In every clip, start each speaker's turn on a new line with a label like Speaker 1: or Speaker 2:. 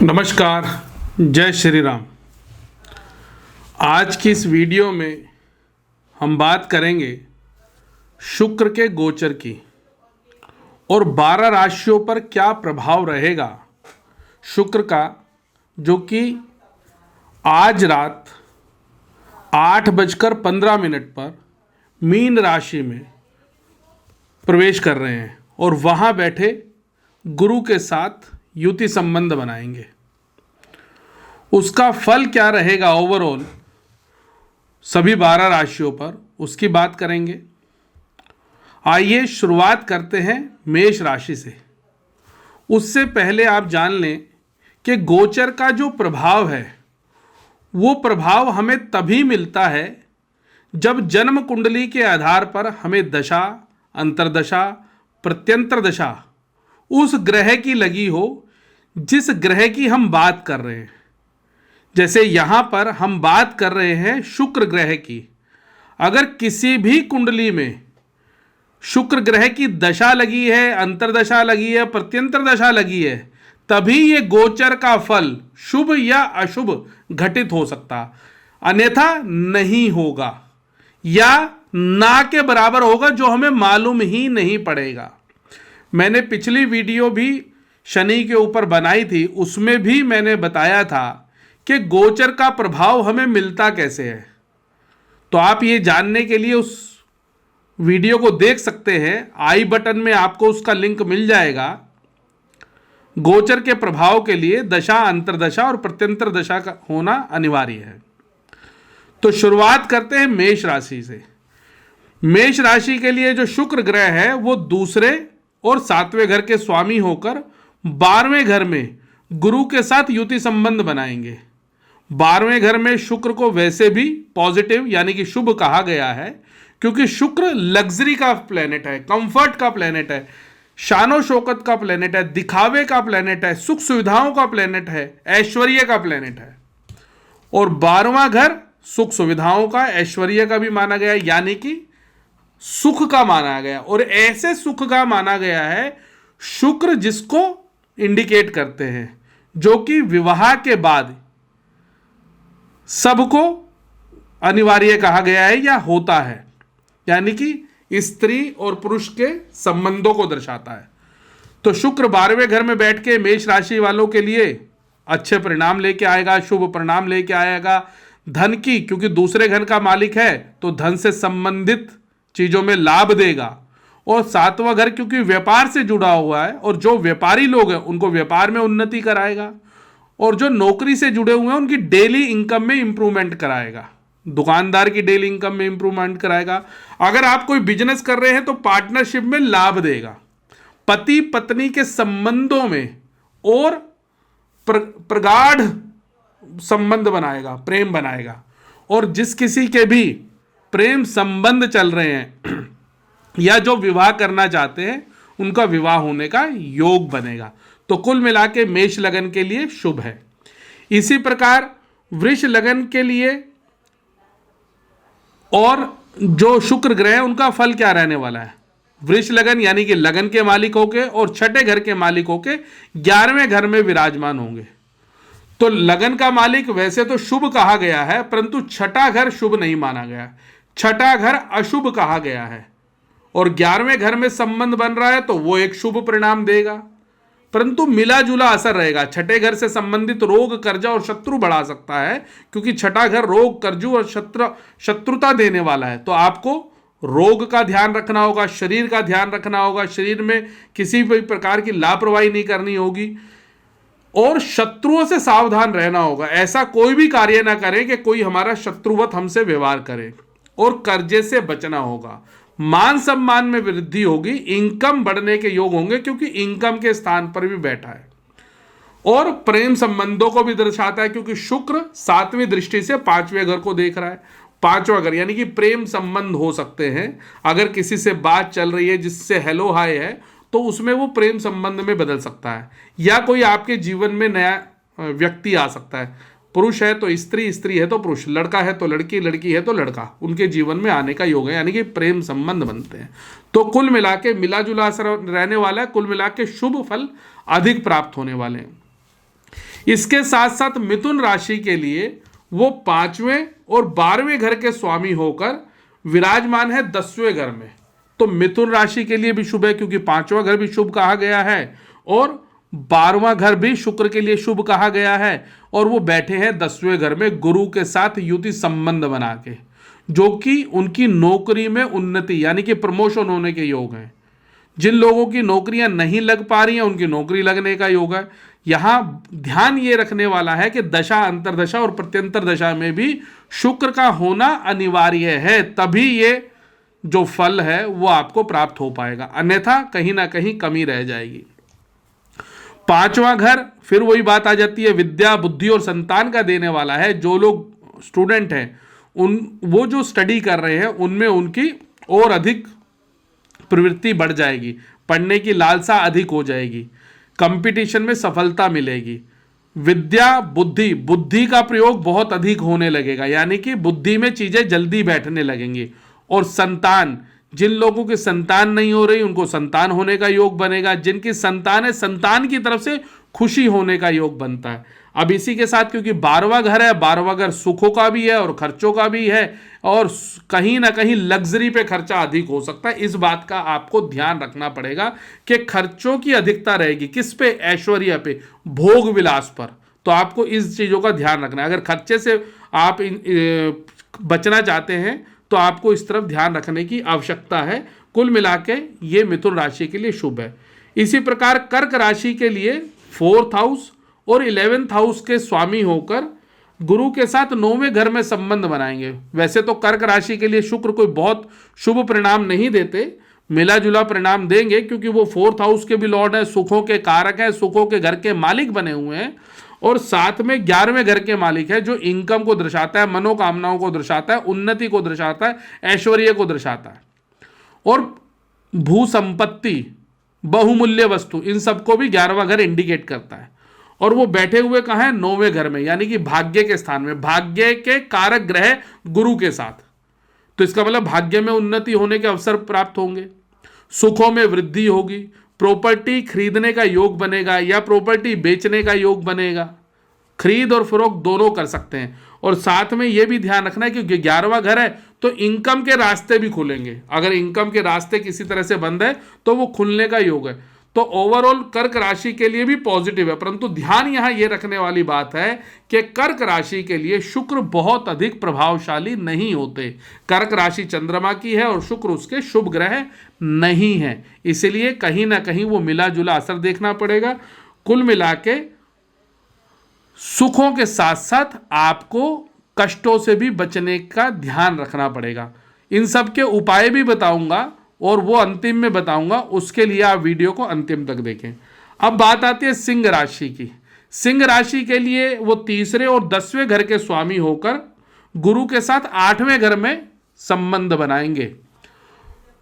Speaker 1: नमस्कार, जय श्री राम। आज की इस वीडियो में हम बात करेंगे शुक्र के गोचर की और 12 राशियों पर क्या प्रभाव रहेगा शुक्र का, जो कि आज रात 8:15 पर मीन राशि में प्रवेश कर रहे हैं और वहाँ बैठे गुरु के साथ युति संबंध बनाएंगे। उसका फल क्या रहेगा ओवरऑल सभी 12 राशियों पर, उसकी बात करेंगे। आइए शुरुआत करते हैं मेष राशि से। उससे पहले आप जान लें कि गोचर का जो प्रभाव है वो प्रभाव हमें तभी मिलता है जब जन्म कुंडली के आधार पर हमें दशा, अंतर्दशा, प्रत्यंतर दशा उस ग्रह की लगी हो जिस ग्रह की हम बात कर रहे हैं। जैसे यहाँ पर हम बात कर रहे हैं शुक्र ग्रह की। अगर किसी भी कुंडली में शुक्र ग्रह की दशा लगी है, अंतर्दशा लगी है, प्रत्यंतर दशा लगी है, तभी ये गोचर का फल शुभ या अशुभ घटित हो सकता, अन्यथा नहीं होगा या ना के बराबर होगा, जो हमें मालूम ही नहीं पड़ेगा। मैंने पिछली वीडियो भी शनि के ऊपर बनाई थी, उसमें भी मैंने बताया था कि गोचर का प्रभाव हमें मिलता कैसे है। तो आप ये जानने के लिए उस वीडियो को देख सकते हैं, आई बटन में आपको उसका लिंक मिल जाएगा। गोचर के प्रभाव के लिए दशा, अंतर्दशा और प्रत्यंतर दशा का होना अनिवार्य है। तो शुरुआत करते हैं मेष राशि से। मेष राशि के लिए जो शुक्र ग्रह है वो दूसरे और 7वें घर के स्वामी होकर 12वें घर में गुरु के साथ युति संबंध बनाएंगे। 12वें घर में शुक्र को वैसे भी पॉजिटिव यानी कि शुभ कहा गया है, क्योंकि शुक्र लग्जरी का प्लेनेट है, कंफर्ट का प्लेनेट है, शानो शौकत का प्लेनेट है, दिखावे का प्लेनेट है, सुख सुविधाओं का प्लेनेट है, ऐश्वर्य का प्लेनेट है। और 12वां घर सुख सुविधाओं का, ऐश्वर्य का भी माना गया, यानी कि सुख का माना गया। और ऐसे सुख का माना गया है शुक्र जिसको इंडिकेट करते हैं, जो कि विवाह के बाद सबको अनिवार्य कहा गया है या होता है, यानी कि स्त्री और पुरुष के संबंधों को दर्शाता है। तो शुक्र 12वें घर में बैठ के मेष राशि वालों के लिए अच्छे परिणाम लेके आएगा, शुभ परिणाम लेके आएगा। धन की, क्योंकि दूसरे घर का मालिक है तो धन से संबंधित चीजों में लाभ देगा। और 7वां घर क्योंकि व्यापार से जुड़ा हुआ है और जो व्यापारी लोग हैं उनको व्यापार में उन्नति कराएगा, और जो नौकरी से जुड़े हुए हैं उनकी डेली इनकम में इंप्रूवमेंट कराएगा। दुकानदार की डेली इनकम में इंप्रूवमेंट कराएगा। अगर आप कोई बिजनेस कर रहे हैं तो पार्टनरशिप में लाभ देगा। पति पत्नी के संबंधों में और प्रगाढ़ संबंध बनाएगा, प्रेम बनाएगा। और जिस किसी के भी प्रेम संबंध चल रहे हैं या जो विवाह करना चाहते हैं उनका विवाह होने का योग बनेगा। तो कुल मिला के मेष लगन के लिए शुभ है। इसी प्रकार वृष लगन के लिए और जो शुक्र ग्रह है उनका फल क्या रहने वाला है। वृष लगन यानी कि लगन के मालिक होके और छठे घर के मालिक होके 11वें घर में विराजमान होंगे। तो लगन का मालिक वैसे तो शुभ कहा गया है, परंतु छठा घर शुभ नहीं माना गया, छठा घर अशुभ कहा गया है। और 11वें घर में संबंध बन रहा है तो वो एक शुभ परिणाम देगा, परंतु मिला जुला असर रहेगा। छठे घर से संबंधित रोग, कर्जा और शत्रु बढ़ा सकता है, क्योंकि छठा घर रोग, कर्जू और शत्रुता देने वाला है। तो आपको रोग का ध्यान रखना होगा, शरीर का ध्यान रखना होगा, शरीर में किसी भी प्रकार की लापरवाही नहीं करनी होगी और शत्रुओं से सावधान रहना होगा। ऐसा कोई भी कार्य ना करें कि कोई हमारा शत्रुवत हमसे व्यवहार करे। और कर्जे से बचना होगा। मान सम्मान में वृद्धि होगी, इनकम बढ़ने के योग होंगे, क्योंकि इनकम के स्थान पर भी बैठा है। और प्रेम संबंधों को भी दर्शाता है, क्योंकि शुक्र 7वीं दृष्टि से 5वें घर को देख रहा है। 5वां घर यानी कि प्रेम संबंध हो सकते हैं। अगर किसी से बात चल रही है जिससे हेलो हाय है तो उसमें वो प्रेम संबंध में बदल सकता है, या कोई आपके जीवन में नया व्यक्ति आ सकता है। पुरुष है तो स्त्री, स्त्री है तो पुरुष, लड़का है तो लड़की, लड़की है तो लड़का, उनके जीवन में आने का योग है, यानी कि प्रेम संबंध बनते हैं। तो कुल मिला के मिला जुला असर रहने वाला है, कुल मिला के शुभ फल अधिक प्राप्त होने वाले हैं। इसके साथ साथ मिथुन राशि के लिए वो 5वें और 12वें घर के स्वामी होकर विराजमान है 10वें घर में। तो मिथुन राशि के लिए भी शुभ है, क्योंकि 5वां घर भी शुभ कहा गया है और 12वां घर भी शुक्र के लिए शुभ कहा गया है, और वो बैठे हैं 10वें घर में गुरु के साथ युति संबंध बना के, जो कि उनकी नौकरी में उन्नति यानी कि प्रमोशन होने के योग हैं। जिन लोगों की नौकरियां नहीं लग पा रही हैं उनकी नौकरी लगने का योग है। यहां ध्यान ये रखने वाला है कि दशा, अंतरदशा और प्रत्यंतर दशा में भी शुक्र का होना अनिवार्य है, तभी ये जो फल है वो आपको प्राप्त हो पाएगा, अन्यथा कहीं ना कहीं कमी रह जाएगी। 5वां घर फिर वही बात आ जाती है, विद्या, बुद्धि और संतान का देने वाला है। जो लोग स्टूडेंट हैं वो जो स्टडी कर रहे हैं उनमें उनकी और अधिक प्रवृत्ति बढ़ जाएगी, पढ़ने की लालसा अधिक हो जाएगी, कंपटीशन में सफलता मिलेगी। विद्या, बुद्धि का प्रयोग बहुत अधिक होने लगेगा, यानी कि बुद्धि में चीजें जल्दी बैठने लगेंगी। और संतान, जिन लोगों की संतान नहीं हो रही उनको संतान होने का योग बनेगा, जिनकी संतान है संतान की तरफ से खुशी होने का योग बनता है। अब इसी के साथ क्योंकि 12वां घर है, 12वां घर सुखों का भी है और खर्चों का भी है, और कहीं ना कहीं लग्जरी पे खर्चा अधिक हो सकता है। इस बात का आपको ध्यान रखना पड़ेगा कि खर्चों की अधिकता रहेगी किस पे, ऐश्वर्य पे, भोग विलास पर। तो आपको इस चीजों का ध्यान रखना है। अगर खर्चे से आप बचना चाहते हैं तो आपको इस तरफ ध्यान रखने की आवश्यकता है। कुल मिला के ये मिथुन राशि के लिए शुभ है। इसी प्रकार कर्क राशि के लिए 4th हाउस और 11th हाउस के स्वामी होकर गुरु के साथ 9वें घर में संबंध बनाएंगे। वैसे तो कर्क राशि के लिए शुक्र कोई बहुत शुभ परिणाम नहीं देते, मिला जुला परिणाम देंगे, क्योंकि वो 4th हाउस के भी लॉर्ड है, सुखों के कारक है, सुखों के घर के मालिक बने हुए हैं, और साथ में 11वें घर के मालिक है, जो इनकम को दर्शाता है, मनोकामनाओं को दर्शाता है, उन्नति को दर्शाता है, ऐश्वर्य को दर्शाता है, और भू संपत्ति, बहुमूल्य वस्तु, इन सबको भी 11वां घर इंडिकेट करता है। और वो बैठे हुए कहाँ है, 9वें घर में, यानी कि भाग्य के स्थान में, भाग्य के कारक ग्रह गुरु के साथ। तो इसका मतलब भाग्य में उन्नति होने के अवसर प्राप्त होंगे, सुखों में वृद्धि होगी, प्रॉपर्टी खरीदने का योग बनेगा या प्रॉपर्टी बेचने का योग बनेगा, खरीद और फरोख्त दोनों कर सकते हैं। और साथ में यह भी ध्यान रखना है कि 11वां घर है तो इनकम के रास्ते भी खुलेंगे। अगर इनकम के रास्ते किसी तरह से बंद है तो वो खुलने का योग है। तो ओवरऑल कर्क राशि के लिए भी पॉजिटिव है, परंतु ध्यान यहां यह रखने वाली बात है कि कर्क राशि के लिए शुक्र बहुत अधिक प्रभावशाली नहीं होते। कर्क राशि चंद्रमा की है और शुक्र उसके शुभ ग्रह नहीं है, इसलिए कहीं ना कहीं वो मिला जुला असर देखना पड़ेगा। कुल मिला के सुखों के साथ साथ आपको कष्टों से भी बचने का ध्यान रखना पड़ेगा। इन सब के उपाय भी बताऊंगा और वो अंतिम में बताऊंगा, उसके लिए आप वीडियो को अंतिम तक देखें। अब बात आती है सिंह राशि की। सिंह राशि के लिए वो 3रे और 10वें घर के स्वामी होकर गुरु के साथ 8वें घर में संबंध बनाएंगे।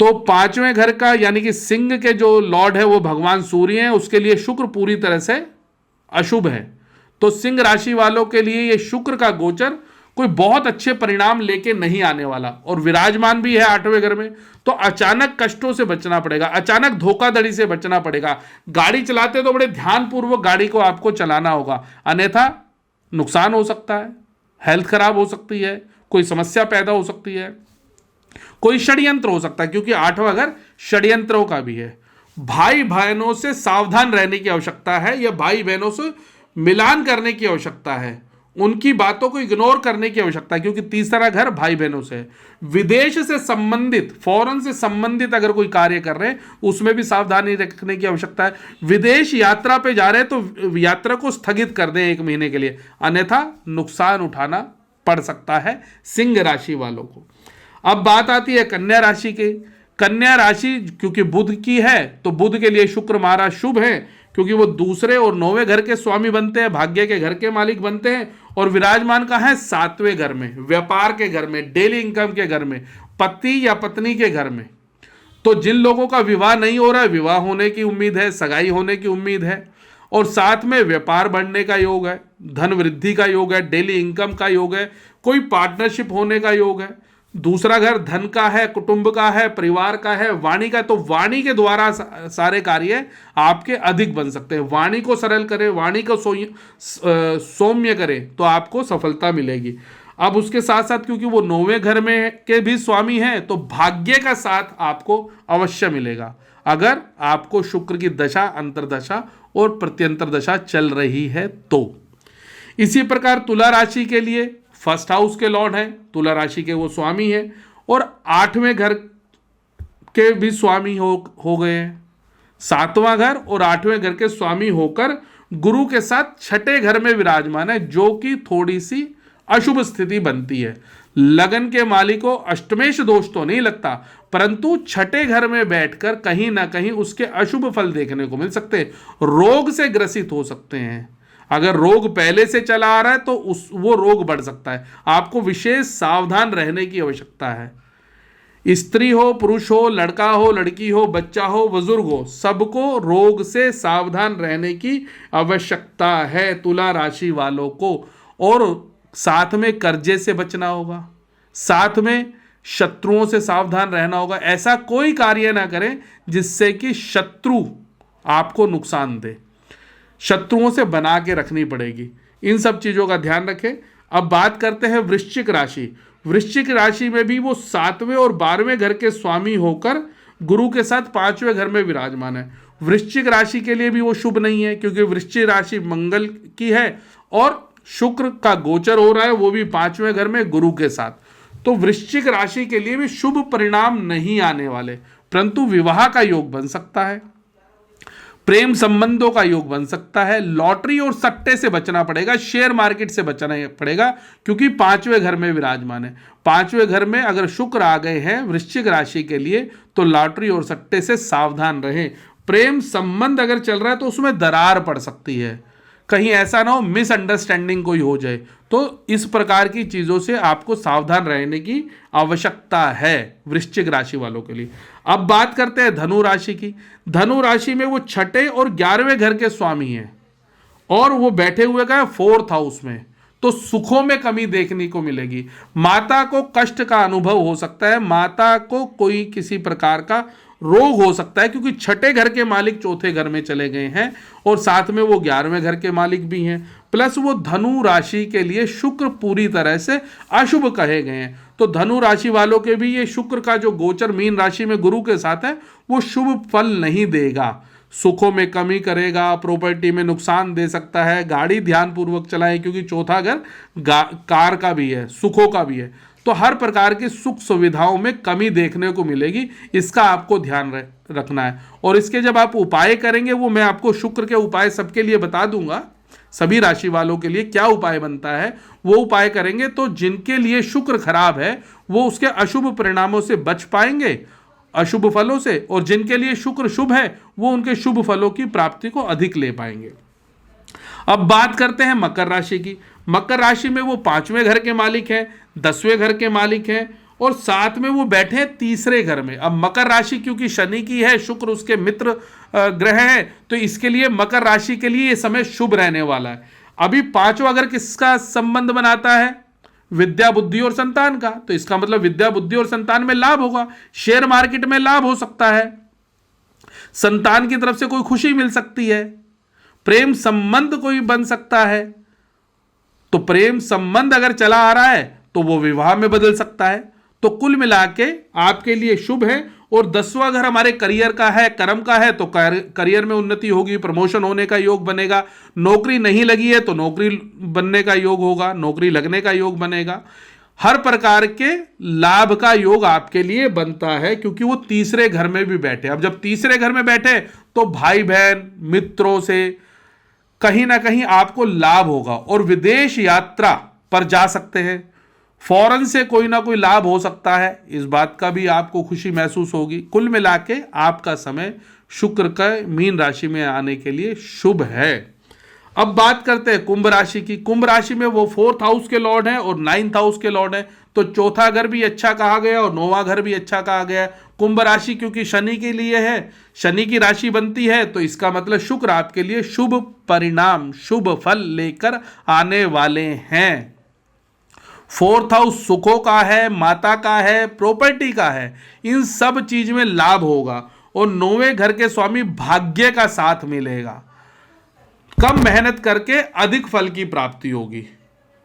Speaker 1: तो 5वें घर का यानी कि सिंह के जो लॉर्ड है वो भगवान सूर्य हैं, उसके लिए शुक्र पूरी तरह से अशुभ है। तो सिंह राशि वालों के लिए ये शुक्र का गोचर कोई बहुत अच्छे परिणाम लेके नहीं आने वाला, और विराजमान भी है 8वें घर में। तो अचानक कष्टों से बचना पड़ेगा, अचानक धोखाधड़ी से बचना पड़ेगा। गाड़ी चलाते तो बड़े ध्यानपूर्वक गाड़ी को आपको चलाना होगा, अन्यथा नुकसान हो सकता है, हेल्थ खराब हो सकती है, कोई समस्या पैदा हो सकती है, कोई षड्यंत्र हो सकता है, क्योंकि 8वां घर षड्यंत्रों का भी है। भाई बहनों से सावधान रहने की आवश्यकता है, या भाई बहनों से मिलान करने की आवश्यकता है, उनकी बातों को इग्नोर करने की आवश्यकता है, क्योंकि 3रा घर भाई बहनों से है। विदेश से संबंधित, फॉरेन से संबंधित अगर कोई कार्य कर रहे हैं उसमें भी सावधानी रखने की आवश्यकता है। विदेश यात्रा पे जा रहे हैं तो यात्रा को स्थगित कर दें 1 महीने के लिए, अन्यथा नुकसान उठाना पड़ सकता है सिंह राशि वालों को। अब बात आती है कन्या राशि की। कन्या राशि क्योंकि बुध की है तो बुध के लिए शुक्र महाराज शुभ है, क्योंकि वो 2रे और 9वें घर के स्वामी बनते हैं, भाग्य के घर के मालिक बनते हैं, और विराजमान कहाँ है, 7वें घर में, व्यापार के घर में, डेली इनकम के घर में, पति या पत्नी के घर में। तो जिन लोगों का विवाह नहीं हो रहा है, विवाह होने की उम्मीद है, सगाई होने की उम्मीद है, और साथ में व्यापार बढ़ने का योग है, धन वृद्धि का योग है, डेली इनकम का योग है, कोई पार्टनरशिप होने का योग है। दूसरा घर धन का है, कुटुंब का है, परिवार का है, वाणी का, तो वाणी के द्वारा सारे कार्य आपके अधिक बन सकते हैं। वाणी को सरल करें, वाणी को सौम्य करें तो आपको सफलता मिलेगी। अब उसके साथ साथ क्योंकि वो 9वें घर में के भी स्वामी हैं, तो भाग्य का साथ आपको अवश्य मिलेगा अगर आपको शुक्र की दशा, अंतरदशा और प्रत्यंतर दशा चल रही है तो। इसी प्रकार तुला राशि के लिए फर्स्ट हाउस के लॉर्ड हैं, तुला राशि के वो स्वामी हैं, और 8वें घर के भी स्वामी हो गए हैं। 7वां घर और 8वें घर के स्वामी होकर गुरु के साथ 6ठे घर में विराजमान है, जो कि थोड़ी सी अशुभ स्थिति बनती है। लगन के मालिक को अष्टमेश दोष तो नहीं लगता, परंतु 6ठे घर में बैठकर कहीं ना कहीं उसके अशुभ फल देखने को मिल सकते हैं। रोग से ग्रसित हो सकते हैं। अगर रोग पहले से चला आ रहा है तो वो रोग बढ़ सकता है। आपको विशेष सावधान रहने की आवश्यकता है। स्त्री हो, पुरुष हो, लड़का हो, लड़की हो, बच्चा हो, बुजुर्ग हो, सबको रोग से सावधान रहने की आवश्यकता है तुला राशि वालों को। और साथ में कर्जे से बचना होगा, साथ में शत्रुओं से सावधान रहना होगा। ऐसा कोई कार्य ना करें जिससे कि शत्रु आपको नुकसान दे, शत्रुओं से बना के रखनी पड़ेगी। इन सब चीज़ों का ध्यान रखें। अब बात करते हैं वृश्चिक राशि। वृश्चिक राशि में भी वो 7वें और 12वें घर के स्वामी होकर गुरु के साथ 5वें घर में विराजमान है। वृश्चिक राशि के लिए भी वो शुभ नहीं है, क्योंकि वृश्चिक राशि मंगल की है और शुक्र का गोचर हो रहा है, वो भी 5वें घर में गुरु के साथ। तो वृश्चिक राशि के लिए भी शुभ परिणाम नहीं आने वाले, परंतु विवाह का योग बन सकता है, प्रेम संबंधों का योग बन सकता है। लॉटरी और सट्टे से बचना पड़ेगा, शेयर मार्केट से बचना पड़ेगा, क्योंकि 5वें घर में विराजमान है। 5वें घर में अगर शुक्र आ गए हैं वृश्चिक राशि के लिए, तो लॉटरी और सट्टे से सावधान रहें। प्रेम संबंध अगर चल रहा है तो उसमें दरार पड़ सकती है, कहीं ऐसा ना हो मिसअंडरस्टैंडिंग कोई हो जाए। तो इस प्रकार की चीज़ों से आपको सावधान रहने की आवश्यकता है वृश्चिक राशि वालों के लिए। अब बात करते हैं धनु राशि की। धनु राशि में वो 6ठे और 11वें घर के स्वामी हैं, और वो बैठे हुए का 4th हाउस में, तो सुखों में कमी देखने को मिलेगी। माता को कष्ट का अनुभव हो सकता है, माता को कोई किसी प्रकार का रोग हो सकता है, क्योंकि 6ठे घर के मालिक 4थे घर में चले गए हैं और साथ में वो 11वें घर के मालिक भी हैं। प्लस वो धनु राशि के लिए शुक्र पूरी तरह से अशुभ कहे गए हैं। तो धनु राशि वालों के भी ये शुक्र का जो गोचर मीन राशि में गुरु के साथ है, वो शुभ फल नहीं देगा, सुखों में कमी करेगा, प्रॉपर्टी में नुकसान दे सकता है। गाड़ी ध्यान पूर्वक चलाएं, क्योंकि 4था घर कार का भी है, सुखों का भी है। तो हर प्रकार की सुख सुविधाओं में कमी देखने को मिलेगी, इसका आपको ध्यान रखना है। और इसके जब आप उपाय करेंगे, वो मैं आपको शुक्र के उपाय सबके लिए बता दूंगा, सभी राशि वालों के लिए क्या उपाय बनता है वो उपाय करेंगे, तो जिनके लिए शुक्र खराब है वो उसके अशुभ परिणामों से बच पाएंगे, अशुभ फलों से, और जिनके लिए शुक्र शुभ है वो उनके शुभ फलों की प्राप्ति को अधिक ले पाएंगे। अब बात करते हैं मकर राशि की। मकर राशि में वो 5वें घर के मालिक हैं, 10वें घर के मालिक हैं, और साथ में वो बैठे हैं 3रे घर में। अब मकर राशि क्योंकि शनि की है, शुक्र उसके मित्र ग्रह है, तो इसके लिए मकर राशि के लिए ये समय शुभ रहने वाला है। अभी 5वां घर किसका संबंध बनाता है? विद्या, बुद्धि और संतान का। तो इसका मतलब विद्या, बुद्धि और संतान में लाभ होगा, शेयर मार्केट में लाभ हो सकता है, संतान की तरफ से कोई खुशी मिल सकती है, प्रेम संबंध कोई बन सकता है। तो प्रेम संबंध अगर चला आ रहा है तो वो विवाह में बदल सकता है। तो कुल मिला के आपके लिए शुभ है। और 10वां घर हमारे करियर का है, कर्म का है, तो करियर में उन्नति होगी, प्रमोशन होने का योग बनेगा। नौकरी नहीं लगी है तो नौकरी बनने का योग होगा, नौकरी लगने का योग बनेगा। हर प्रकार के लाभ का योग आपके लिए बनता है, क्योंकि वो 3रे घर में भी बैठे। अब जब 3रे घर में बैठे तो भाई बहन मित्रों से कहीं ना कहीं आपको लाभ होगा, और विदेश यात्रा पर जा सकते हैं, फॉरेन से कोई ना कोई लाभ हो सकता है, इस बात का भी आपको खुशी महसूस होगी। कुल मिला के आपका समय शुक्र का मीन राशि में आने के लिए शुभ है। अब बात करते हैं कुंभ राशि की। कुंभ राशि में वो 4th हाउस के लॉर्ड हैं और 9th हाउस के लॉर्ड हैं, तो 4था घर भी अच्छा कहा गया और 9वां घर भी अच्छा कहा गया। कुंभ राशि क्योंकि शनि के लिए है, शनि की राशि बनती है, तो इसका मतलब शुक्र आपके लिए शुभ परिणाम, शुभ फल लेकर आने वाले हैं। फोर्थ हाउस सुखों का है, माता का है, प्रॉपर्टी का है, इन सब चीज में लाभ होगा। और 9वें घर के स्वामी भाग्य का साथ मिलेगा। कम मेहनत करके अधिक फल की प्राप्ति होगी।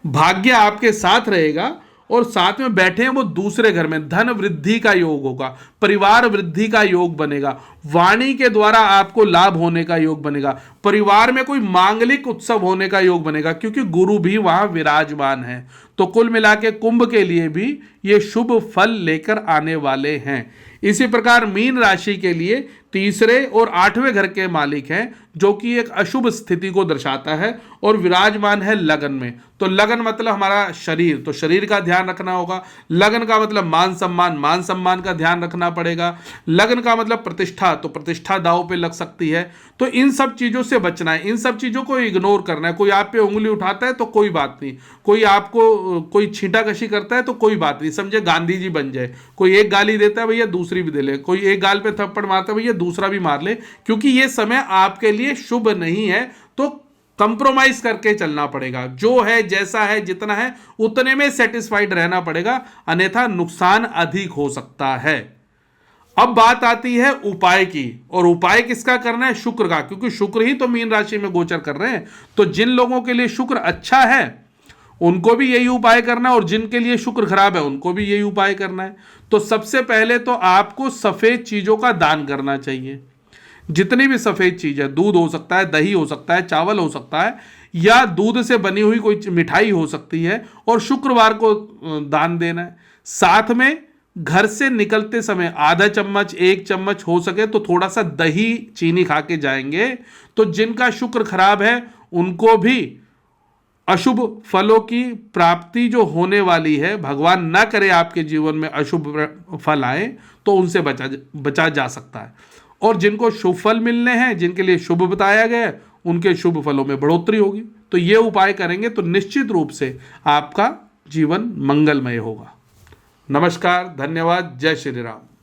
Speaker 1: भाग्य आपके साथ रहेगा और साथ में बैठे हैं वो दूसरे घर में, धन वृद्धि का योग होगा, परिवार वृद्धि का योग बनेगा, वाणी के द्वारा आपको लाभ होने का योग बनेगा, परिवार में कोई मांगलिक उत्सव होने का योग बनेगा, क्योंकि गुरु भी वहां विराजमान है। तो कुल मिला के कुंभ के लिए भी ये शुभ फल लेकर आने वाले हैं। इसी प्रकार मीन राशि के लिए तीसरे और 8वें घर के मालिक हैं, जो कि एक अशुभ स्थिति को दर्शाता है और विराजमान है लगन में। तो लगन मतलब हमारा शरीर, तो शरीर का ध्यान रखना होगा। लगन का मतलब मान सम्मान का ध्यान रखना पड़ेगा। लगन का मतलब प्रतिष्ठा, तो प्रतिष्ठा दांव पे लग सकती है। तो इन सब चीजों से बचना है, इन सब चीजों को इग्नोर करना है। कोई आप पे उंगली उठाता है तो कोई बात नहीं, कोई आपको कोई छींटाकशी करता है तो कोई बात नहीं, समझे गांधी जी बन जाए। कोई एक गाली देता है भैया दूसरी भी दे ले, कोई एक गाल पे थप्पड़ मारता है भैया दूसरा भी मार ले, क्योंकि ये समय आपके लिए शुभ नहीं है। तो कंप्रोमाइज करके चलना पड़ेगा, जो है जैसा है जितना है उतने में सेटिस्फाइड रहना पड़ेगा, अन्यथा नुकसान अधिक हो सकता है। अब बात आती है उपाय की, और उपाय किसका करना है? शुक्र का, क्योंकि शुक्र ही तो मीन राशि में गोचर कर रहे हैं। तो जिन लोगों के लिए शुक्र अच्छा है उनको भी यही उपाय करना है, और जिनके लिए शुक्र खराब है उनको भी यही उपाय करना है। तो सबसे पहले तो आपको सफेद चीजों का दान करना चाहिए। जितनी भी सफेद चीज है, दूध हो सकता है, दही हो सकता है, चावल हो सकता है, या दूध से बनी हुई कोई मिठाई हो सकती है, और शुक्रवार को दान देना है। साथ में घर से निकलते समय आधा चम्मच, 1 चम्मच हो सके तो थोड़ा सा दही चीनी खा के जाएंगे। तो जिनका शुक्र खराब है उनको भी अशुभ फलों की प्राप्ति जो होने वाली है, भगवान ना करे आपके जीवन में अशुभ फल आए, तो उनसे बचा जा सकता है। और जिनको शुभ फल मिलने हैं, जिनके लिए शुभ बताया गया है, उनके शुभ फलों में बढ़ोतरी होगी। तो ये उपाय करेंगे तो निश्चित रूप से आपका जीवन मंगलमय होगा। नमस्कार, धन्यवाद, जय श्री राम।